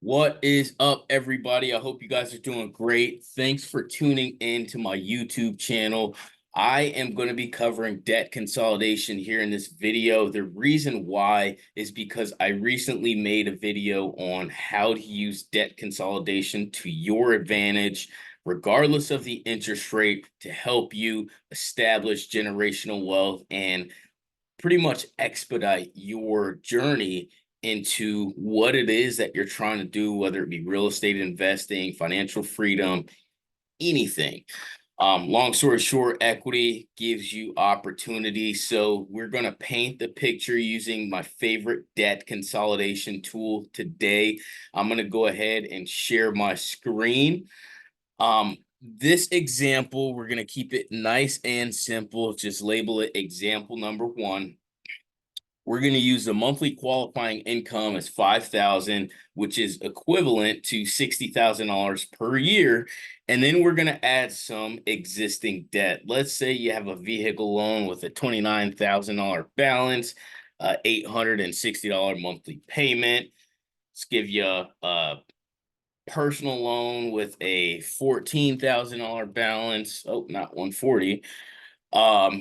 What is up, everybody? I hope you guys are doing great. Thanks for tuning in to my YouTube channel. I am going to be covering debt consolidation here in this video. The reason why is because I recently made a video on how to use debt consolidation to your advantage, regardless of the interest rate, to help you establish generational wealth and pretty much expedite your journey into what it is that you're trying to do, whether it be real estate investing, financial freedom, anything. Long story short, equity gives you opportunity. So we're going to paint the picture using my favorite debt consolidation tool today. I'm going to go ahead and share my screen. This example, we're going to keep it nice and simple. Just label it example number one. We're going to use the monthly qualifying income as 5,000, which is equivalent to $60,000 per year. And then we're going to add some existing debt. Let's say you have a vehicle loan with a $29,000 balance, $860 monthly payment. Let's give you a personal loan with a $14,000 balance. Oh, not 140,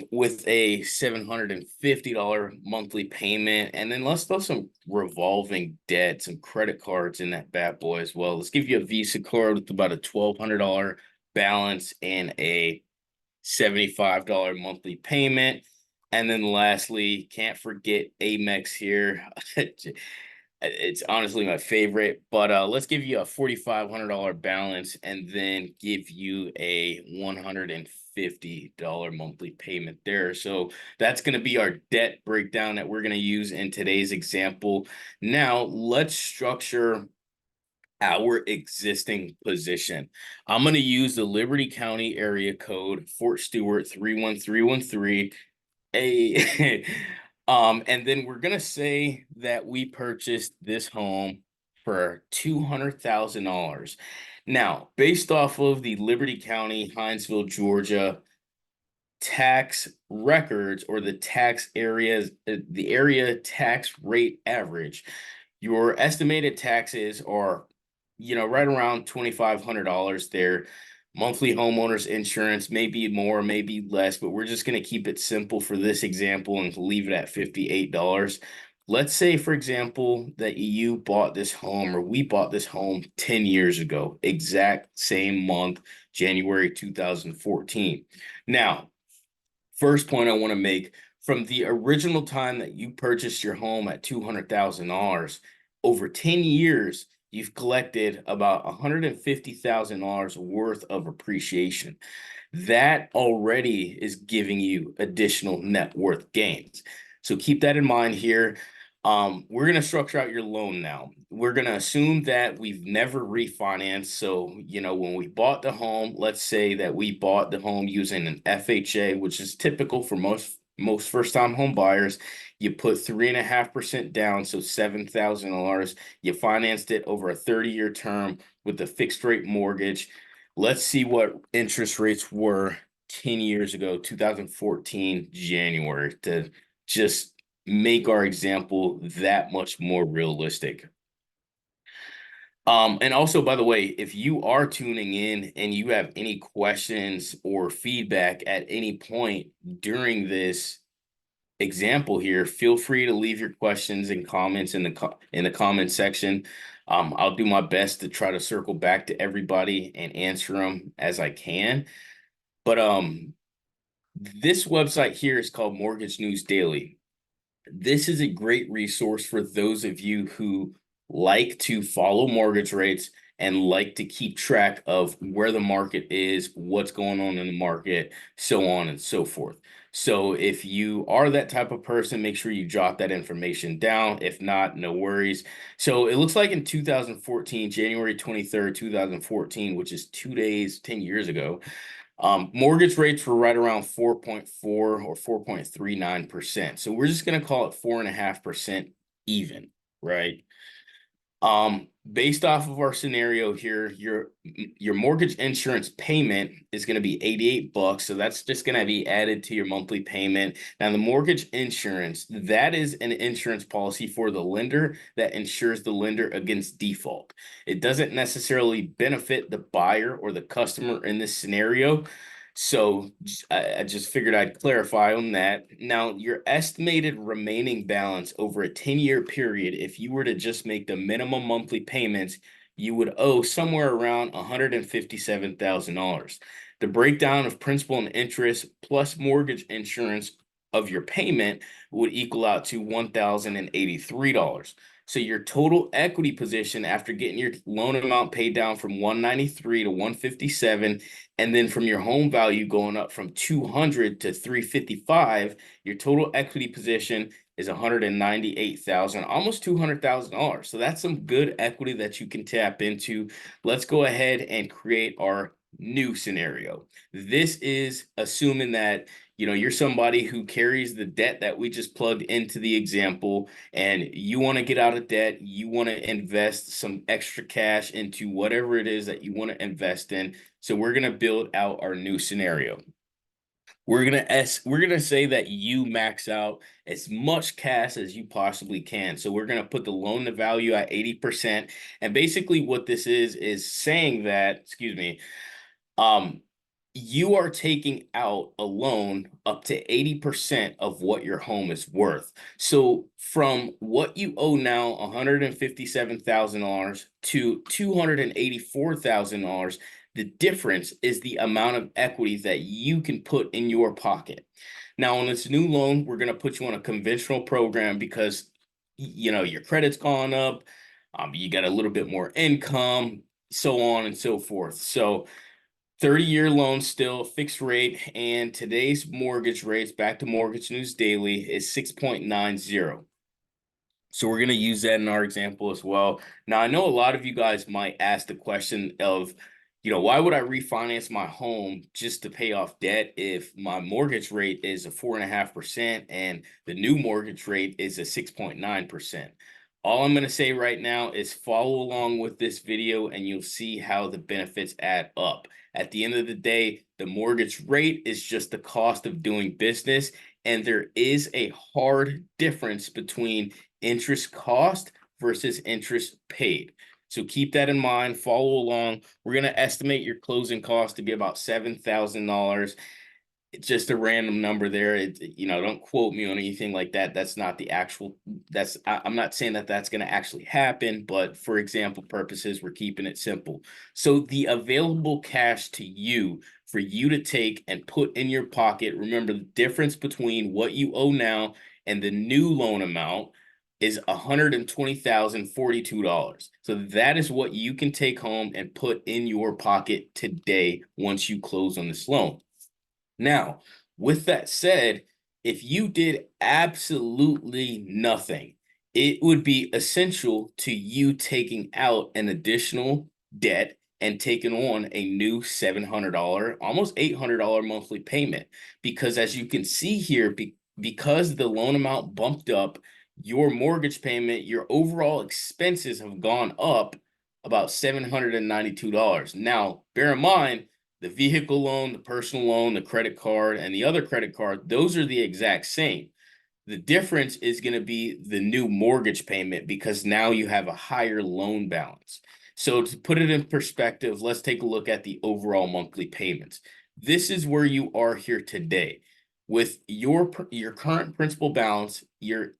with a $750 monthly payment. And then let's throw some revolving debt, some credit cards in that bad boy as well. Let's give you a Visa card with about a $1,200 balance and a $75 monthly payment. And then lastly, can't forget Amex here. It's honestly my favorite, but let's give you a $4,500 balance and then give you a $150 monthly payment there. So that's going to be our debt breakdown that we're going to use in today's example. Now let's structure our existing position. I'm going to use the Liberty County area code, Fort Stewart 31313. A and then we're gonna say that we purchased this home for $200,000. Now, based off of the Liberty County, Hinesville, Georgia tax records, or the tax areas, the area tax rate average, your estimated taxes are, right around $2,500 there. Monthly homeowners insurance may be more, maybe less, but we're just going to keep it simple for this example and leave it at $58. Let's say, for example, that you bought this home, or we bought this home 10 years ago, exact same month, January 2014. Now, first point I want to make, from the original time that you purchased your home at $200,000, over 10 years, you've collected about $150,000 worth of appreciation. That already is giving you additional net worth gains. So keep that in mind here. We're going to structure out your loan now. We're going to assume that we've never refinanced. So, when we bought the home, let's say that we bought the home using an FHA, which is typical for most first-time home buyers. You put 3.5% down, so $7,000. You financed it over a 30-year term with a fixed rate mortgage. Let's see what interest rates were 10 years ago, 2014, January, to just make our example that much more realistic. And also, by the way, if you are tuning in and you have any questions or feedback at any point during this example here, feel free to leave your questions and comments in the comment section. I'll do my best to try to circle back to everybody and answer them as I can. But this website here is called Mortgage News Daily. This is a great resource for those of you who like to follow mortgage rates and like to keep track of where the market is, what's going on in the market, so on and so forth. So if you are that type of person, make sure you jot that information down. If not, no worries. So it looks like in 2014, January 23rd, 2014, which is 2 days, 10 years ago, mortgage rates were right around 4.4 or 4.39%. So we're just going to call it 4.5% even, right? Based off of our scenario here, your mortgage insurance payment is going to be 88 bucks. So that's just going to be added to your monthly payment. Now, the mortgage insurance, that is an insurance policy for the lender that insures the lender against default. It doesn't necessarily benefit the buyer or the customer in this scenario. So I just figured I'd clarify on that. Now, your estimated remaining balance over a 10-year period, if you were to just make the minimum monthly payments, you would owe somewhere around $157,000. The breakdown of principal and interest plus mortgage insurance of your payment would equal out to $1,083. So your total equity position after getting your loan amount paid down from 193 to 157, and then from your home value going up from 200 to 355, your total equity position is 198,000, almost $200,000. So that's some good equity that you can tap into. Let's go ahead and create our new scenario. This is assuming that you're somebody who carries the debt that we just plugged into the example, and you want to get out of debt. You want to invest some extra cash into whatever it is that you want to invest in. So we're going to build out our new scenario. We're gonna say that you max out as much cash as you possibly can. So we're gonna put the loan to value at 80%. And basically what this is saying that, excuse me, um, you are taking out a loan up to 80% of what your home is worth. So from what you owe now, $157,000 to $284,000, the difference is the amount of equity that you can put in your pocket. Now, on this new loan, we're going to put you on a conventional program because your credit's gone up, you got a little bit more income, so on and so forth. So 30-year loan still fixed rate, and today's mortgage rates, back to Mortgage News Daily, is 6.90. So we're going to use that in our example as well. Now, I know a lot of you guys might ask the question of, why would I refinance my home just to pay off debt if my mortgage rate is a 4.5% and the new mortgage rate is a 6.9%? All I'm going to say right now is follow along with this video and you'll see how the benefits add up. At the end of the day, the mortgage rate is just the cost of doing business, and there is a hard difference between interest cost versus interest paid. So keep that in mind, follow along. We're going to estimate your closing cost to be about $7,000. It's just a random number there. Don't quote me on anything like that. That's not the actual, I'm not saying that that's going to actually happen, but for example purposes, we're keeping it simple. So the available cash to you for you to take and put in your pocket, remember the difference between what you owe now and the new loan amount is $120,042. So that is what you can take home and put in your pocket today once you close on this loan. Now, with that said, if you did absolutely nothing, it would be essential to you taking out an additional debt and taking on a new $700, almost $800 monthly payment. Because as you can see here, because the loan amount bumped up, your mortgage payment, your overall expenses have gone up about $792. Now, bear in mind, the vehicle loan, the personal loan, the credit card, and the other credit card, those are the exact same. The difference is going to be the new mortgage payment because now you have a higher loan balance. So to put it in perspective, let's take a look at the overall monthly payments. This is where you are here today. With your current principal balance, the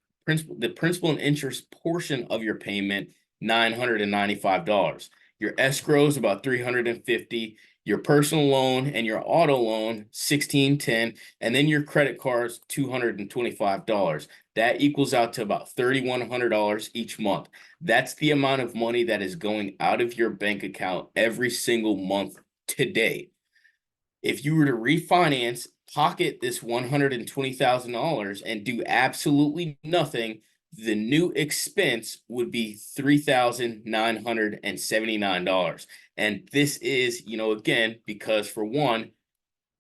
principal and interest portion of your payment, $995. Your escrow is about $350. Your personal loan and your auto loan, $1,610, and then your credit cards, $225. That equals out to about $3,100 each month. That's the amount of money that is going out of your bank account every single month today. If you were to refinance, pocket this $120,000 and do absolutely nothing, the new expense would be $3,979. And this is, again, because for one,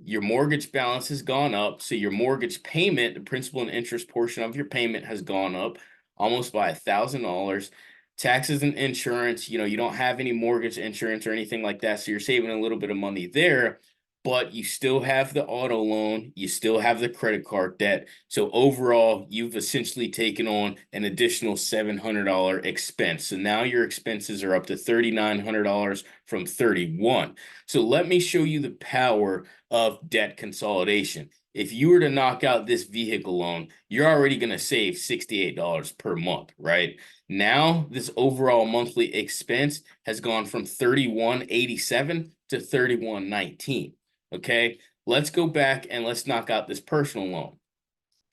your mortgage balance has gone up. So your mortgage payment, the principal and interest portion of your payment has gone up almost by $1,000. taxes and insurance, you don't have any mortgage insurance or anything like that. So you're saving a little bit of money there, but you still have the auto loan, you still have the credit card debt. So overall, you've essentially taken on an additional $700 expense. So now your expenses are up to $3,900 from 31. So let me show you the power of debt consolidation. If you were to knock out this vehicle loan, you're already going to save $68 per month, right? Now, this overall monthly expense has gone from 3187 to 3119. Okay, let's go back and let's knock out this personal loan.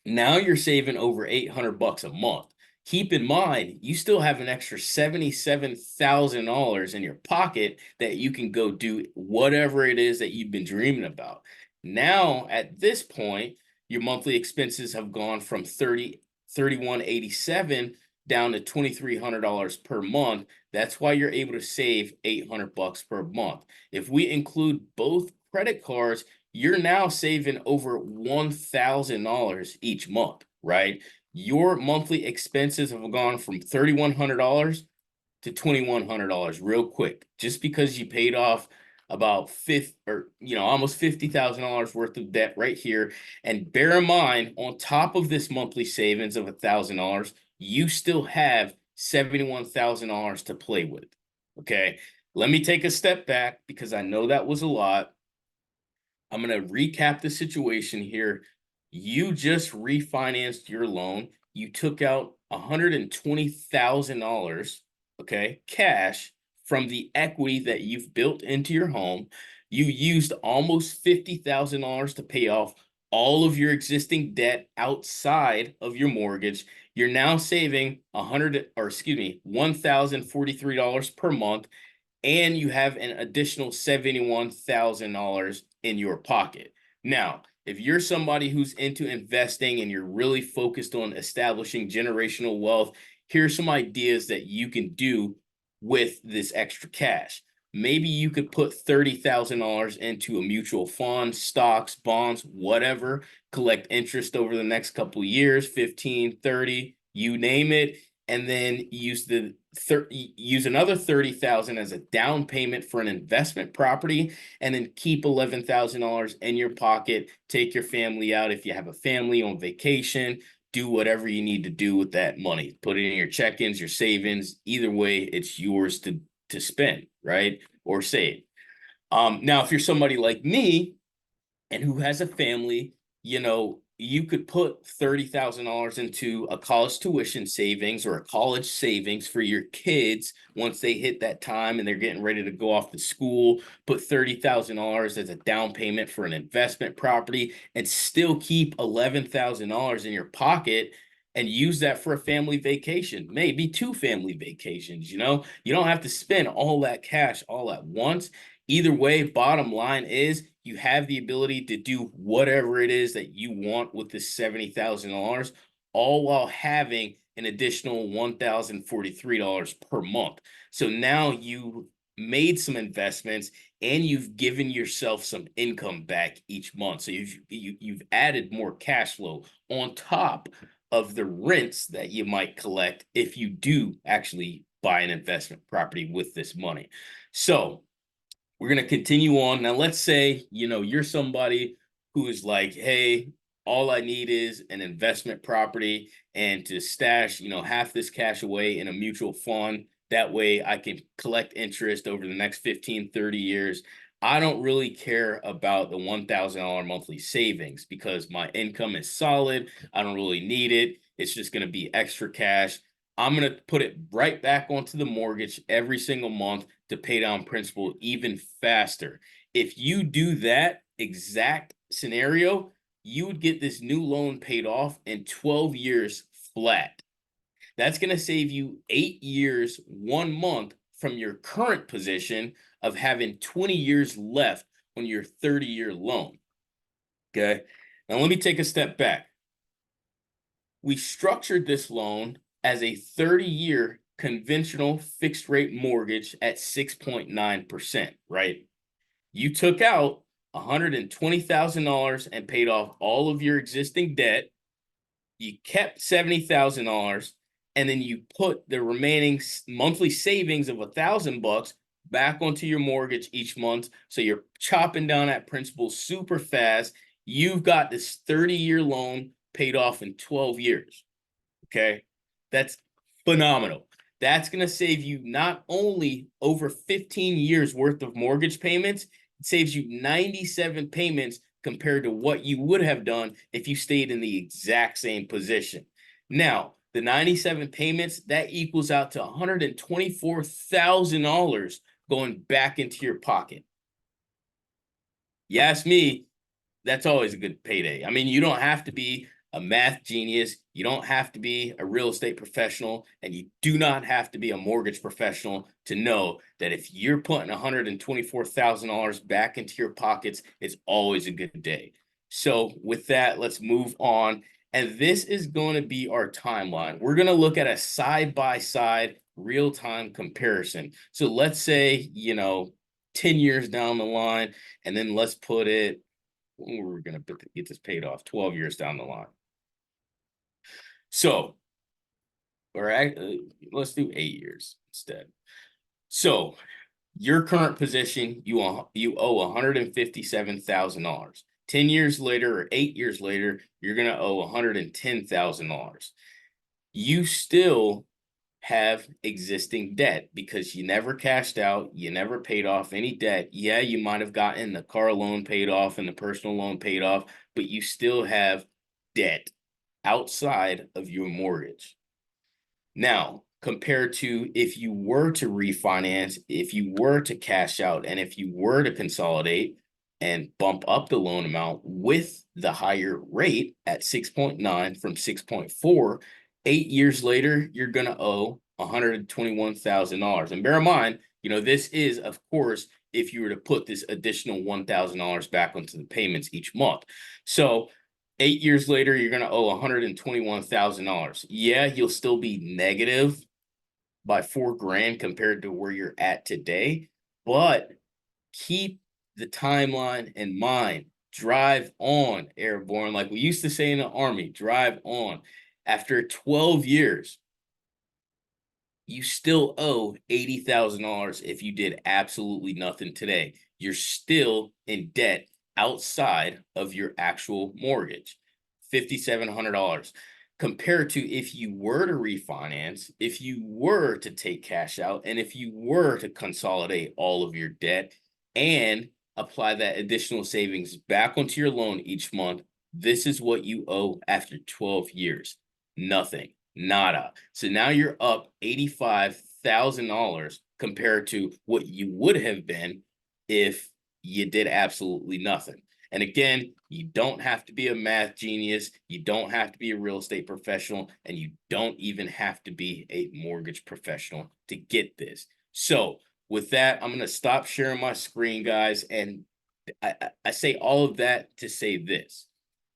Now you're saving over $800 a month. Keep in mind, you still have an extra $77,000 in your pocket that you can go do whatever it is that you've been dreaming about. Now, at this point, your monthly expenses have gone from 3187 down to $2,300 per month. That's why you're able to save $800 per month. If we include both credit cards, you're now saving over $1,000 each month, right? Your monthly expenses have gone from $3,100 to $2,100 real quick, just because you paid off about almost $50,000 worth of debt right here. And bear in mind, on top of this monthly savings of $1,000, you still have $71,000 to play with. Okay, let me take a step back because I know that was a lot. I'm going to recap the situation here. You just refinanced your loan. You took out $120,000, okay, cash from the equity that you've built into your home. You used almost $50,000 to pay off all of your existing debt outside of your mortgage. You're now saving $1,043 per month, and you have an additional $71,000 in your pocket. Now, if you're somebody who's into investing and you're really focused on establishing generational wealth, here's some ideas that you can do with this extra cash. Maybe you could put $30,000 into a mutual fund, stocks, bonds, whatever, collect interest over the next couple of years, 15, 30, you name it, and then use another 30,000 as a down payment for an investment property, and then keep $11,000 in your pocket. Take your family out if you have a family on vacation. Do whatever you need to do with that money. Put it in your check-ins, your savings. Either way, it's yours to spend, right? Or save. Now, if you're somebody like me and who has a family, you could put $30,000 into a college tuition savings or a college savings for your kids once they hit that time and they're getting ready to go off to school. Put $30,000 as a down payment for an investment property and still keep $11,000 in your pocket and use that for a family vacation, maybe two family vacations. You don't have to spend all that cash all at once. Either way, bottom line is you have the ability to do whatever it is that you want with this $70,000, all while having an additional $1,043 per month. So now you made some investments and you've given yourself some income back each month. So you've added more cash flow on top of the rents that you might collect if you do actually buy an investment property with this money. So we're going to continue on. Now, let's say, you're somebody who is like, hey, all I need is an investment property and to stash, half this cash away in a mutual fund. That way I can collect interest over the next 15, 30 years. I don't really care about the $1,000 monthly savings because my income is solid. I don't really need it. It's just going to be extra cash. I'm going to put it right back onto the mortgage every single month to pay down principal even faster. If you do that exact scenario, you would get this new loan paid off in 12 years flat. That's going to save you 8 years, 1 month from your current position of having 20 years left on your 30-year loan. Okay. Now let me take a step back. We structured this loan as a 30-year conventional fixed rate mortgage at 6.9%, right? You took out $120,000 and paid off all of your existing debt. You kept $70,000 and then you put the remaining monthly savings of $1,000 back onto your mortgage each month. So you're chopping down that principal super fast. You've got this 30-year loan paid off in 12 years. Okay. That's phenomenal. That's going to save you not only over 15 years worth of mortgage payments, it saves you 97 payments compared to what you would have done if you stayed in the exact same position. Now, the 97 payments, that equals out to $124,000 going back into your pocket. You ask me, that's always a good payday. I mean, you don't have to be a math genius. You don't have to be a real estate professional, and you do not have to be a mortgage professional to know that if you're putting $124,000 back into your pockets, it's always a good day. So with that, let's move on. And this is going to be our timeline. We're going to look at a side-by-side real-time comparison. So let's say, 10 years down the line, and then let's put it, we're going to get this paid off 12 years down the line. So, all right, let's do 8 years instead. So, your current position, you owe $157,000. 10 years later or 8 years later, you're going to owe $110,000. You still have existing debt because you never cashed out, you never paid off any debt. Yeah, you might have gotten the car loan paid off and the personal loan paid off, but you still have debt outside of your mortgage. Now, compared to if you were to refinance, if you were to cash out, and if you were to consolidate and bump up the loan amount with the higher rate at 6.9 from 6.4, 8 years later, you're going to owe $121,000. And bear in mind, this is, of course, if you were to put this additional $1,000 back onto the payments each month. So 8 years later, you're going to owe $121,000. Yeah, you'll still be negative by $4,000 compared to where you're at today, but keep the timeline in mind. Drive on, airborne. Like we used to say in the Army, drive on. After 12 years, you still owe $80,000 if you did absolutely nothing today. You're still in debt outside of your actual mortgage, $5,700. Compared to if you were to refinance, if you were to take cash out, and if you were to consolidate all of your debt and apply that additional savings back onto your loan each month, this is what you owe after 12 years. Nothing. Nada. So now you're up $85,000 compared to what you would have been if you did absolutely nothing. And again, you don't have to be a math genius. You don't have to be a real estate professional, and you don't even have to be a mortgage professional to get this. So with that, I'm going to stop sharing my screen, guys. And I say all of that to say this.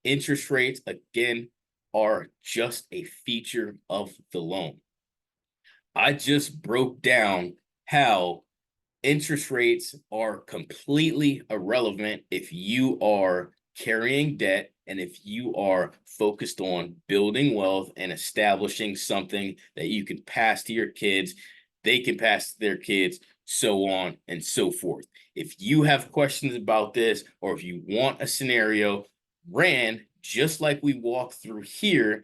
Interest rates, again, are just a feature of the loan. I just broke down how interest rates are completely irrelevant if you are carrying debt and if you are focused on building wealth and establishing something that you can pass to your kids, they can pass to their kids, so on and so forth. If you have questions about this, or if you want a scenario ran just like we walked through here,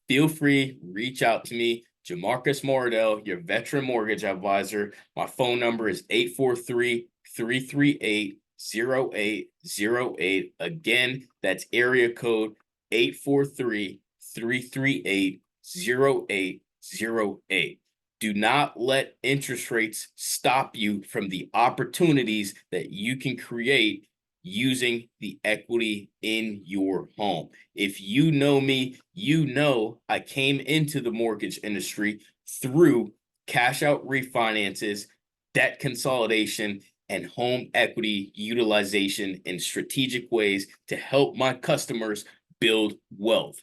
feel free, reach out to me. Jamarcus Mordell, your veteran mortgage advisor. My phone number is 843-338-0808. Again, that's area code 843-338-0808. Do not let interest rates stop you from the opportunities that you can create using the equity in your home. If you know me, you know I came into the mortgage industry through cash out refinances, debt consolidation, and home equity utilization in strategic ways to help my customers build wealth.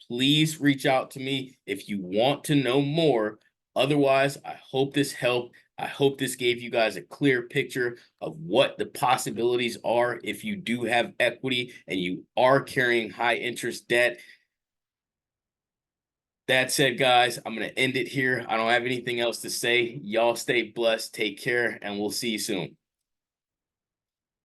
Please reach out to me if you want to know more. Otherwise, I hope this helped. I hope this gave you guys a clear picture of what the possibilities are if you do have equity and you are carrying high interest debt. That said, guys, I'm going to end it here. I don't have anything else to say. Y'all stay blessed, take care, and we'll see you soon.